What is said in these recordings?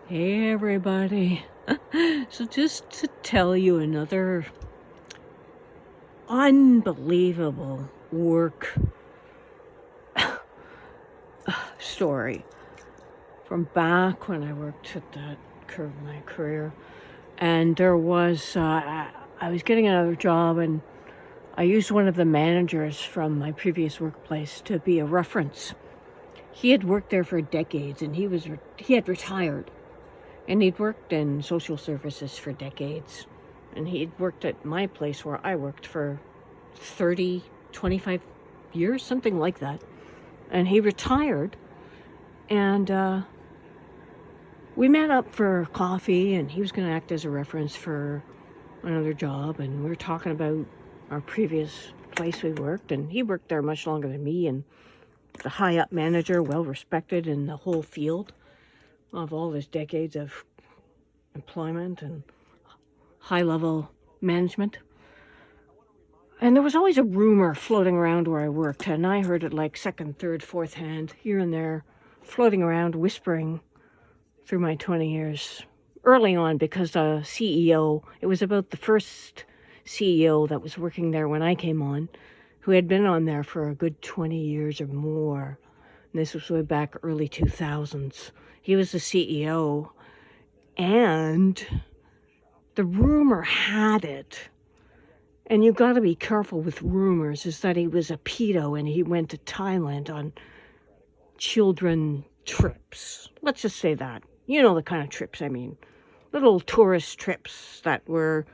Hey everybody. So just to tell you another unbelievable work story from back when I worked at that curve of my career. And there was, I was getting another job and I used one of the managers from my previous workplace to be a reference. He had worked there for decades and he had retired. And he'd worked in social services for decades. And he'd worked at my place where I worked for 30, 25 years, something like that. And he retired. And we met up for coffee, and he was going to act as a reference for another job. And we were talking about our previous place we worked. And he worked there much longer than me, and the high-up manager, well-respected in the whole field of all his decades of employment and high-level management. And there was always a rumor floating around where I worked, and I heard it like second, third, fourth hand, here and there, floating around, whispering through my 20 years. Early on, because the CEO, it was about the first CEO that was working there when I came on, who had been on there for a good 20 years or more. And this was way back early 2000s. He was the CEO, and the rumor had it, and you've got to be careful with rumors, is that he was a pedo and he went to Thailand on children trips. Let's just say that. You know the kind of trips I mean. Little tourist trips that were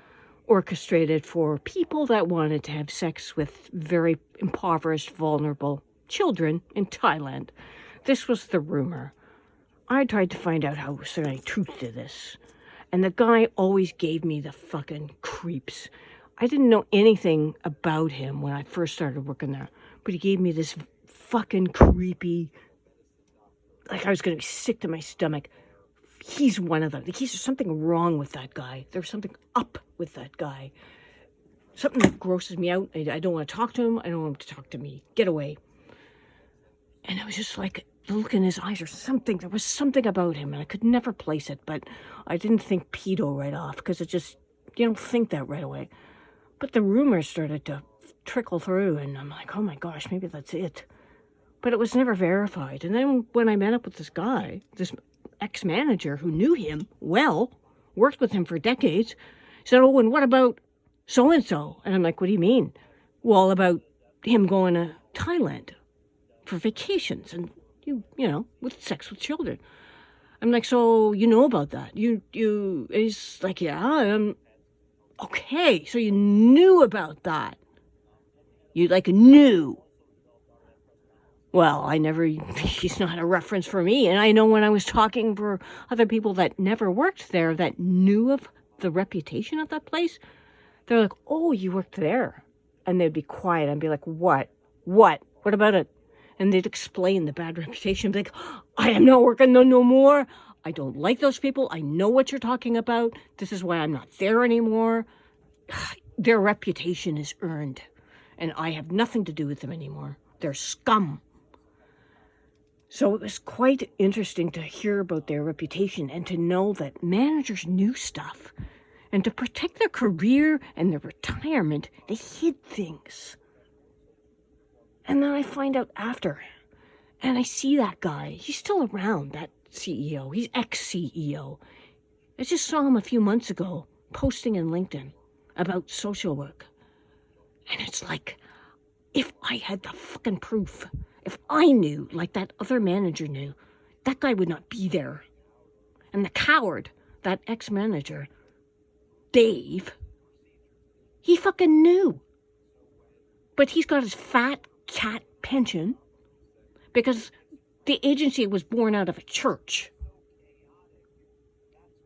orchestrated for people that wanted to have sex with very impoverished, vulnerable children in Thailand. This was the rumor. I tried to find out how was there any truth to this. And the guy always gave me the fucking creeps. I didn't know anything about him when I first started working there, but he gave me this fucking creepy, like I was going to be sick to my stomach. He's one of them. There's something wrong with that guy. There's something up with that guy. Something that grosses me out. I don't want to talk to him. I don't want him to talk to me. Get away. And it was just like the look in his eyes or something. There was something about him, and I could never place it, but I didn't think pedo right off, because it just, you don't think that right away. But the rumors started to trickle through, and I'm like, oh my gosh, maybe that's it. But it was never verified. And then when I met up with this guy, this ex-manager who knew him well, worked with him for decades, said, oh, and what about so-and-so? And I'm like, what do you mean? Well, about him going to Thailand for vacations and, you know, with sex with children. I'm like, so you know about that? He's like, yeah, okay, so you knew about that. You, like, knew. Well, he's not a reference for me. And I know when I was talking for other people that never worked there, that knew of the reputation of that place, they're like, oh, you worked there. And they'd be quiet. I'd be like, what? What about it? And they'd explain the bad reputation. I'd be like, I am not working there no more. I don't like those people. I know what you're talking about. This is why I'm not there anymore. Their reputation is earned, and I have nothing to do with them anymore. They're scum. So it was quite interesting to hear about their reputation and to know that managers knew stuff. And to protect their career and their retirement, they hid things. And then I find out after, and I see that guy. He's still around, that CEO. He's ex-CEO. I just saw him a few months ago posting in LinkedIn about social work. And it's like, if I had the fucking proof, if I knew, like that other manager knew, that guy would not be there. And the coward, that ex-manager, Dave, he fucking knew. But he's got his fat cat pension because the agency was born out of a church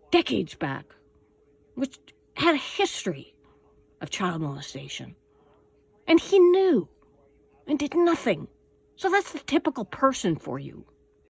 decades back, which had a history of child molestation. And he knew and did nothing. So that's the typical person for you.